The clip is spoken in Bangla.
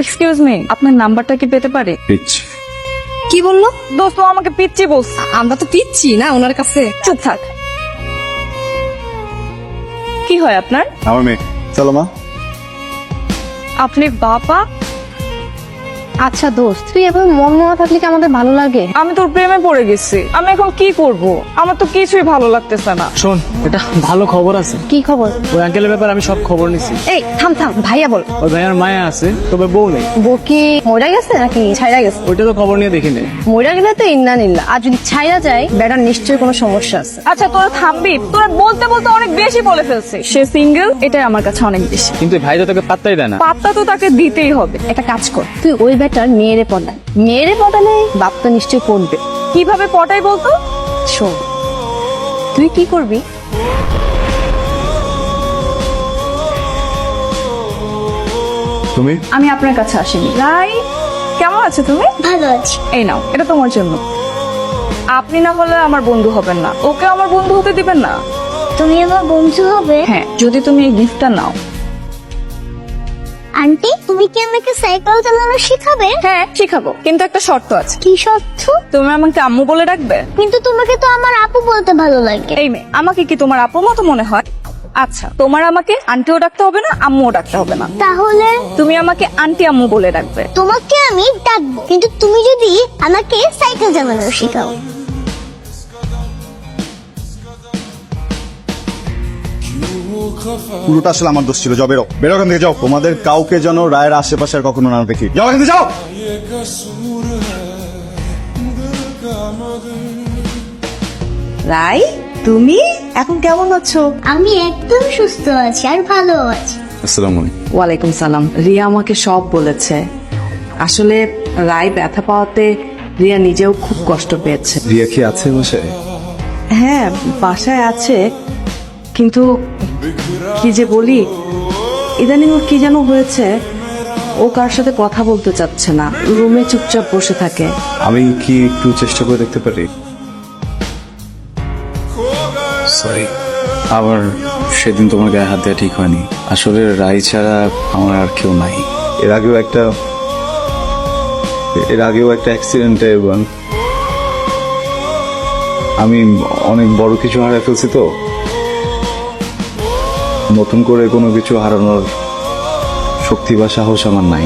এক্সকিউজ মি, আপনার নাম্বারটা কি পেতে পারি? পিচ্ছি। কি বললো? দোস্ত ও আমাকে পিচ্ছি বলছে। আমরা তো পিচ্ছি না ওনার কাছে। চুপ থাক। কি হয় আপনার? আমার মেয়ে। চলো মা। আপনি বাবা? আচ্ছা দোস্ত, তুই এভাবে মন মরা থাকলে কি আমাদের ভালো লাগে? আমি তোর প্রেমে পড়ে গেছি, আমি এখন কি করব? আমার তো কিছুই ভালো লাগতেছে না। শোন, এটা ভালো খবর আছে। কি খবর? ওই আঙ্কেলের ব্যাপারে আমি সব খবর নিছি। এই থাম থাম, ভাইয়া বল। ওই ভাইয়ার মায়া আছে, তবে বউ নেই। বউ কি মরা গেছে নাকি ছাইরা গেছে? ওইটা তো খবর নিয়ে দেখি নেই। মরা গেলে তো ইন্না নিল্লা, আর যদি ছাইরা যায় বেটার নিশ্চয়ই কোনো সমস্যা আছে। আচ্ছা তোরা থামবি? তোরা বলতে বলতে অনেক বেশি বলে ফেলছিস। সে সিঙ্গেল, এটাই আমার কাছে অনেক বেশি। কিন্তু এই ভাই তো তোকে পাত্তাই দেয় না। পাত্তা তো তাকে দিতেই হবে। একটা কাজ কর, তুই ওই বেটার মেয়েরে পড়া। মেয়েরে পড়ালে বাপ তো নিশ্চয়ই পড়বে। কিভাবে পটাই বলতো? শোন, তুই কি করবি? তুমি? আমি আপনার কাছে আসিনি। রাই, কেমন আছো তুমি? ভালো আছি। এই নাও, এটা তোমার জন্য। আপনি না হলে আমার বন্ধু হবেন না, ওকে আমার বন্ধু হতে দিবেন না। তুমি আমার বন্ধু হবে? হ্যাঁ, যদি তুমি এই গিফটটা নাও। আন্টি, তুমি কি আমাকে সাইকেল চালানো শেখাবে? হ্যাঁ শিখাবো, কিন্তু একটা শর্ত আছে। কি শর্ত? তুমি আমাকে আম্মু বলে ডাকবে। কিন্তু তোমাকে তো আমার আপু বলতে ভালো লাগে। এই মেয়ে, আমাকে কি তোমার আপুর মতো মনে হয়? আচ্ছা, তোমার আমাকে আন্টিও ডাকতে হবে না, আম্মুও ডাকতে হবে না। তাহলে তুমি আমাকে আন্টি আম্মু বলে ডাকবে। তোমাকে আমি ডাকবো, কিন্তু তুমি যদি আমাকে সাইকেল চালানো শেখাও। পুরোটা আসলে আমার দোষ ছিল। যাও, বেরো বেরো এখান থেকে, যাও। তোমাদের কাউকে যেন রায়ের আশেপাশে আর কখনো না দেখি। যাও এখান থেকে, যাও। রাই, তুমি এখন কেমন আছো? আমি একদম সুস্থ আছি আর ভালো আছি। আসসালামু আলাইকুম। ওয়ালাইকুম সালাম। রিয়া আমাকে সব বলেছে। আসলে রায় ব্যথা পাওয়াতে রিয়া নিজেও খুব কষ্ট পেয়েছে। রিয়া কি আছে বাসায়? হ্যাঁ, বাসায় আছে, কিন্তু কি যে বলি, ইদানিং ওর কি যেন হয়েছে, ও কার সাথে কথা বলতে চাচ্ছে না, রুমে চুপচাপ বসে থাকে। আমি কি একটু চেষ্টা করে দেখতে পারি? সরি, আবার সেদিন তোমার গায়ে হাত দেওয়া ঠিক হয়নি। আসলে রাই ছাড়া আমার আর কেউ নাই। এর আগেও একটা অ্যাক্সিডেন্টে আমি অনেক বড় কিছু হারিয়ে ফেলছি। তো নতুন করে কোনো কিছু হারানোর শক্তি বা সাহস আমার নাই।